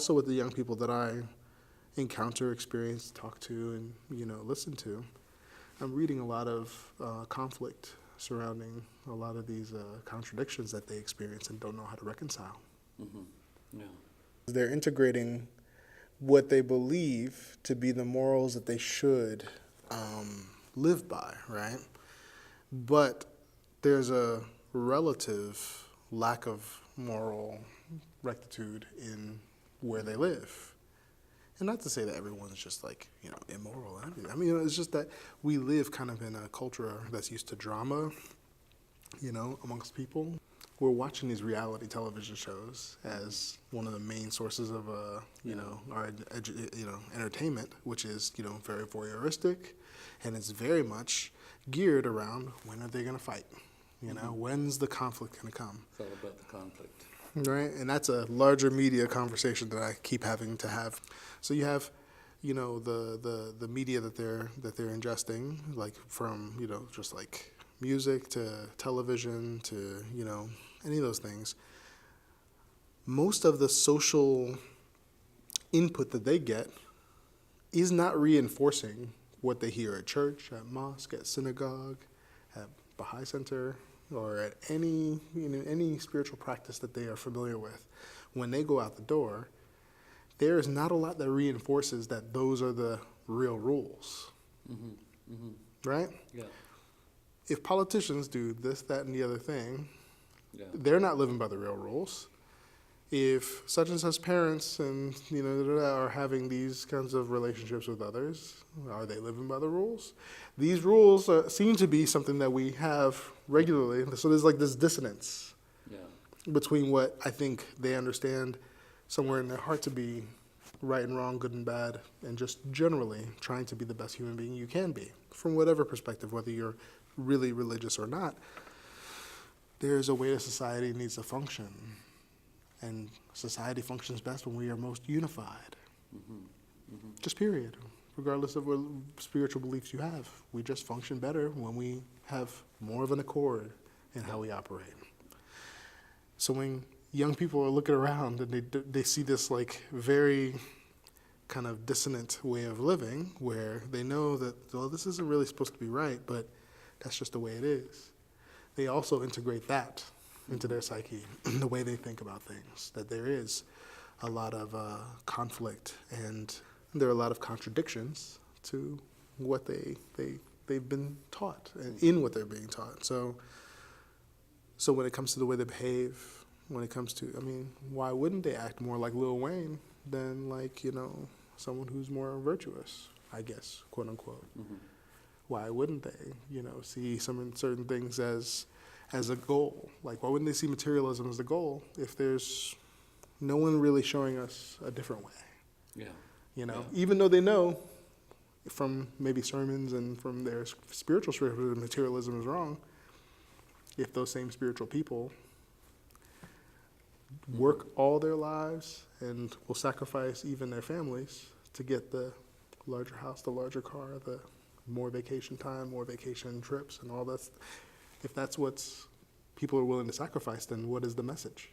also with the young people that I encounter, experience, talk to, and listen to, I'm reading a lot of conflict surrounding a lot of these contradictions that they experience and don't know how to reconcile. Yeah. They're integrating what they believe to be the morals that they should live by, right? But there's a relative lack of moral rectitude in where they live. And not to say that everyone's just immoral. I mean, it's just that we live kind of in a culture that's used to drama, amongst people. We're watching these reality television shows as one of the main sources of, our entertainment, which is, very voyeuristic, and it's very much geared around when are they going to fight? When's the conflict going to come? It's all about the conflict. Right, and that's a larger media conversation that I keep having to have. So you have, the media that they're ingesting, like from just like music to television to any of those things. Most of the social input that they get is not reinforcing what they hear at church, at mosque, at synagogue, at Baha'i Center, or at any spiritual practice that they are familiar with. When they go out the door, there is not a lot that reinforces that those are the real rules. Right? Yeah. If politicians do this, that, and the other thing, Yeah. they're not living by the real rules. If such and such parents and are having these kinds of relationships with others, are they living by the rules? These rules seem to be something that we have regularly. So there's like this dissonance between what I think they understand somewhere in their heart to be right and wrong, good and bad, and just generally trying to be the best human being you can be, from whatever perspective, whether you're really religious or not. There's a way that society needs to function. And society functions best when we are most unified. Just period. Regardless of what spiritual beliefs you have. We just function better when we have more of an accord in how we operate. So when young people are looking around and they see this very kind of dissonant way of living where they know that, well, this isn't really supposed to be right, but that's just the way it is. They also integrate that into their psyche, the way they think about things, that there is a lot of conflict and there are a lot of contradictions to what they've been taught and in what they're being taught. So when it comes to the way they behave, when it comes to, why wouldn't they act more like Lil Wayne than someone who's more virtuous, I guess, quote unquote. Why wouldn't they, see some certain things as a goal? Like, why wouldn't they see materialism as the goal if there's no one really showing us a different way? Even though they know from maybe sermons and from their spiritual scripture that materialism is wrong, if those same spiritual people work all their lives and will sacrifice even their families to get the larger house, the larger car, the more vacation time, more vacation trips, and all that. If that's what people are willing to sacrifice, then what is the message?